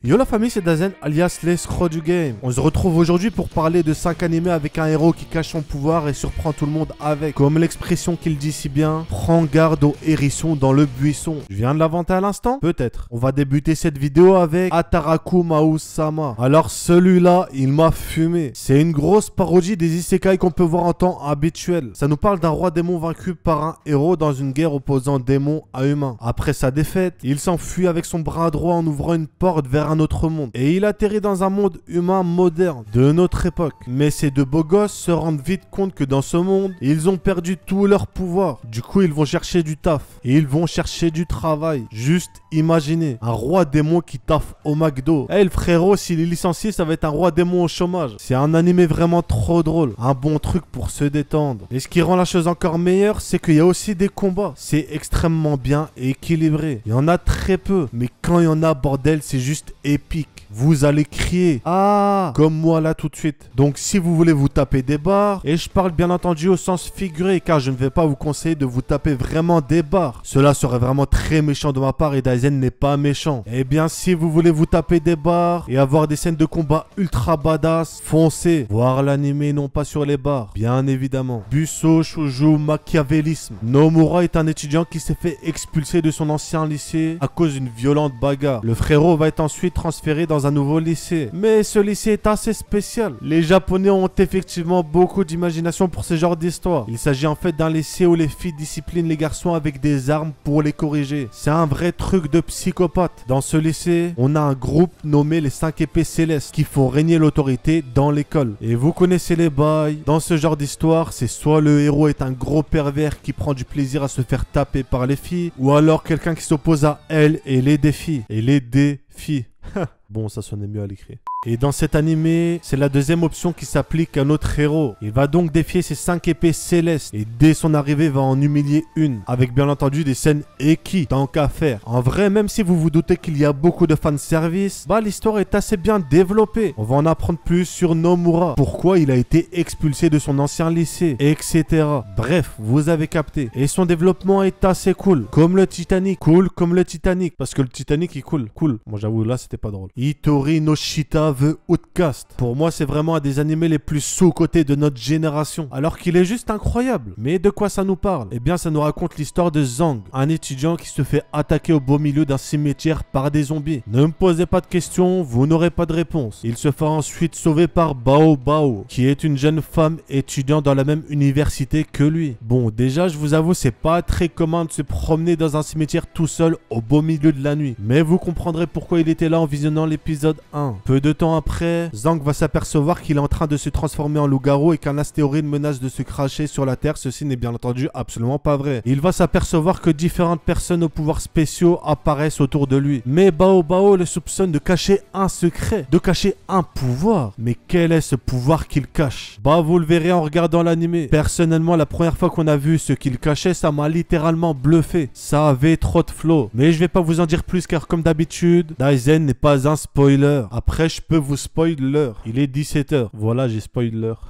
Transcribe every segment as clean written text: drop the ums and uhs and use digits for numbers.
Yo la famille, c'est Dazen alias l'escroc du game. On se retrouve aujourd'hui pour parler de 5 animés avec un héros qui cache son pouvoir et surprend tout le monde avec. Comme l'expression qu'il dit si bien, prends garde aux hérissons dans le buisson. Je viens de l'inventer à l'instant? Peut-être. On va débuter cette vidéo avec Ataraku Maou-sama. Alors celui-là, il m'a fumé. C'est une grosse parodie des isekai qu'on peut voir en temps habituel. Ça nous parle d'un roi démon vaincu par un héros dans une guerre opposant démons à humains. Après sa défaite, il s'enfuit avec son bras droit en ouvrant une porte vers un autre monde. Et il atterrit dans un monde humain moderne de notre époque. Mais ces deux beaux gosses se rendent vite compte que dans ce monde, ils ont perdu tout leur pouvoir. Du coup, ils vont chercher du taf. Et ils vont chercher du travail. Juste imaginez, un roi démon qui taffe au McDo. Eh, le frérot, s'il est licencié, ça va être un roi démon au chômage. C'est un animé vraiment trop drôle. Un bon truc pour se détendre. Et ce qui rend la chose encore meilleure, c'est qu'il y a aussi des combats. C'est extrêmement bien équilibré. Il y en a très peu. Mais quand il y en a, bordel, c'est juste épique. Vous allez crier « Ah !» comme moi là tout de suite. Donc si vous voulez vous taper des barres, et je parle bien entendu au sens figuré, car je ne vais pas vous conseiller de vous taper vraiment des barres. Cela serait vraiment très méchant de ma part et Daisen n'est pas méchant. Eh bien si vous voulez vous taper des barres et avoir des scènes de combat ultra badass, foncez voir l'anime non pas sur les barres, bien évidemment. Busso Shoujo Machiavélisme. Nomura est un étudiant qui s'est fait expulser de son ancien lycée à cause d'une violente bagarre. Le frérot va être ensuite transféré dans un nouveau lycée. Mais ce lycée est assez spécial. Les Japonais ont effectivement beaucoup d'imagination pour ce genre d'histoire. Il s'agit en fait d'un lycée où les filles disciplinent les garçons avec des armes pour les corriger. C'est un vrai truc de psychopathe. Dans ce lycée, on a un groupe nommé les 5 épées célestes qui font régner l'autorité dans l'école. Et vous connaissez les bails. Dans ce genre d'histoire, c'est soit le héros est un gros pervers qui prend du plaisir à se faire taper par les filles, ou alors quelqu'un qui s'oppose à elle et les défie. Et les défie. Bon, ça sonnait mieux à l'écrit. Et dans cet animé, c'est la deuxième option qui s'applique à notre héros. Il va donc défier ses 5 épées célestes. Et dès son arrivée, va en humilier une. Avec bien entendu des scènes équis, tant qu'à faire. En vrai, même si vous vous doutez qu'il y a beaucoup de fanservice, bah l'histoire est assez bien développée. On va en apprendre plus sur Nomura. Pourquoi il a été expulsé de son ancien lycée, etc. Bref, vous avez capté. Et son développement est assez cool. Comme le Titanic. Cool comme le Titanic. Parce que le Titanic, il coule. Cool. Moi, j'avoue, là, c'était pas drôle. Hitori no Shita The Outcast. Pour moi, c'est vraiment un des animés les plus sous-cotés de notre génération. Alors qu'il est juste incroyable. Mais de quoi ça nous parle? Eh bien, ça nous raconte l'histoire de Zhang, un étudiant qui se fait attaquer au beau milieu d'un cimetière par des zombies. Ne me posez pas de questions, vous n'aurez pas de réponse. Il se fera ensuite sauver par Bao Bao, qui est une jeune femme étudiante dans la même université que lui. Bon, déjà, je vous avoue, c'est pas très commun de se promener dans un cimetière tout seul au beau milieu de la nuit. Mais vous comprendrez pourquoi il était là en visionnant l'épisode 1. Peu de temps après, Zhang va s'apercevoir qu'il est en train de se transformer en loup-garou et qu'un astéroïde menace de se cracher sur la Terre. Ceci n'est bien entendu absolument pas vrai. Il va s'apercevoir que différentes personnes aux pouvoirs spéciaux apparaissent autour de lui. Mais Bao Bao le soupçonne de cacher un secret, de cacher un pouvoir. Mais quel est ce pouvoir qu'il cache? Bah vous le verrez en regardant l'animé. Personnellement, la première fois qu'on a vu ce qu'il cachait, ça m'a littéralement bluffé. Ça avait trop de flow. Mais je vais pas vous en dire plus car comme d'habitude, Daisen n'est pas un spoiler. Après, je peux vous spoil l'heure. Il est 17h. Voilà, j'ai spoil l'heure.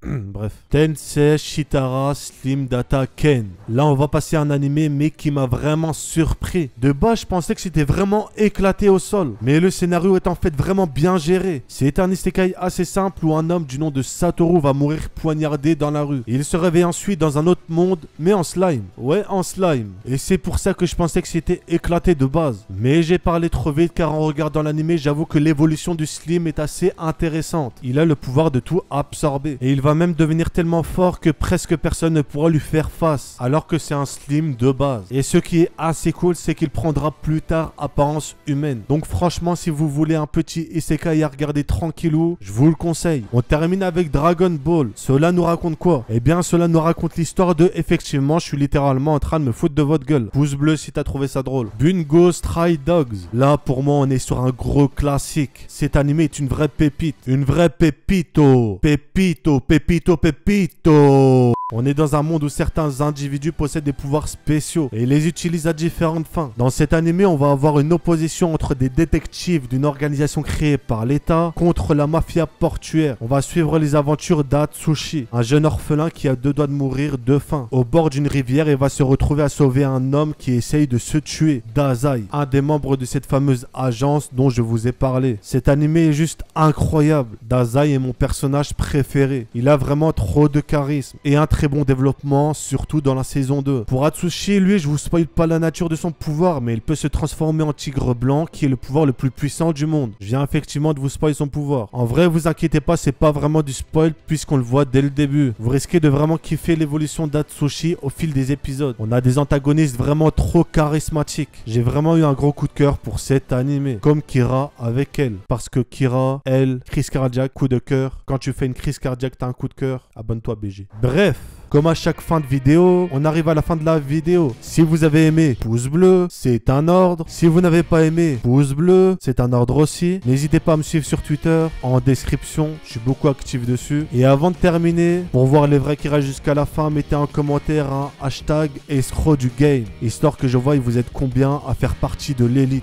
Bref. Tensei Shitara Slim Data Ken. Là, on va passer à un animé, mais qui m'a vraiment surpris. De base, je pensais que c'était vraiment éclaté au sol. Mais le scénario est en fait vraiment bien géré. C'est un isekai assez simple où un homme du nom de Satoru va mourir poignardé dans la rue. Il se réveille ensuite dans un autre monde, mais en slime. Ouais, en slime. Et c'est pour ça que je pensais que c'était éclaté de base. Mais j'ai parlé trop vite car en regardant l'animé, j'avoue que l'évolution du slim est assez intéressante. Il a le pouvoir de tout absorber. Et il va même devenir tellement fort que presque personne ne pourra lui faire face, alors que c'est un slim de base. Et ce qui est assez cool, c'est qu'il prendra plus tard apparence humaine. Donc franchement, si vous voulez un petit isekai à regarder tranquillou, je vous le conseille. On termine avec Dragon Ball. Cela nous raconte quoi? Eh bien, cela nous raconte l'histoire de, effectivement, je suis littéralement en train de me foutre de votre gueule. Pouce bleu si t'as trouvé ça drôle. Bungo Stray Dogs. Là, pour moi, on est sur un gros classique. Cet animé est une vraie pépite. Une vraie pépito. Pépito, pépito. Pepito. On est dans un monde où certains individus possèdent des pouvoirs spéciaux et les utilisent à différentes fins. Dans cet animé, on va avoir une opposition entre des détectives d'une organisation créée par l'État contre la mafia portuaire. On va suivre les aventures d'Atsushi, un jeune orphelin qui a 2 doigts de mourir de faim. Au bord d'une rivière, il va se retrouver à sauver un homme qui essaye de se tuer, Dazai, un des membres de cette fameuse agence dont je vous ai parlé. Cet animé est juste incroyable. Dazai est mon personnage préféré. Il a vraiment trop de charisme et un très bon développement, surtout dans la saison 2. Pour Atsushi, lui, je vous spoil pas la nature de son pouvoir, mais il peut se transformer en tigre blanc, qui est le pouvoir le plus puissant du monde. Je viens effectivement de vous spoil son pouvoir. En vrai, vous inquiétez pas, c'est pas vraiment du spoil puisqu'on le voit dès le début. Vous risquez de vraiment kiffer l'évolution d'Atsushi au fil des épisodes. On a des antagonistes vraiment trop charismatiques. J'ai vraiment eu un gros coup de cœur pour cet animé, comme Kira avec elle. Parce que Kira, elle, crise cardiaque, coup de cœur. Quand tu fais une crise cardiaque, t'as un coup de cœur. Abonne-toi BG. Bref. Comme à chaque fin de vidéo, on arrive à la fin de la vidéo. Si vous avez aimé, pouce bleu, c'est un ordre. Si vous n'avez pas aimé, pouce bleu, c'est un ordre aussi. N'hésitez pas à me suivre sur Twitter, en description, je suis beaucoup actif dessus. Et avant de terminer, pour voir les vrais qui restent jusqu'à la fin, mettez en commentaire un hashtag escroc du game, histoire que je voie vous êtes combien à faire partie de l'élite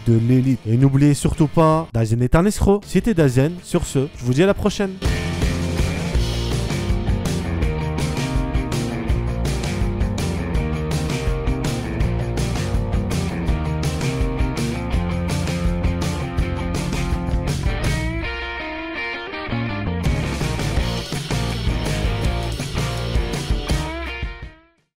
de l'élite. Et n'oubliez surtout pas, Dazen est un escroc. C'était Dazen, sur ce, je vous dis à la prochaine.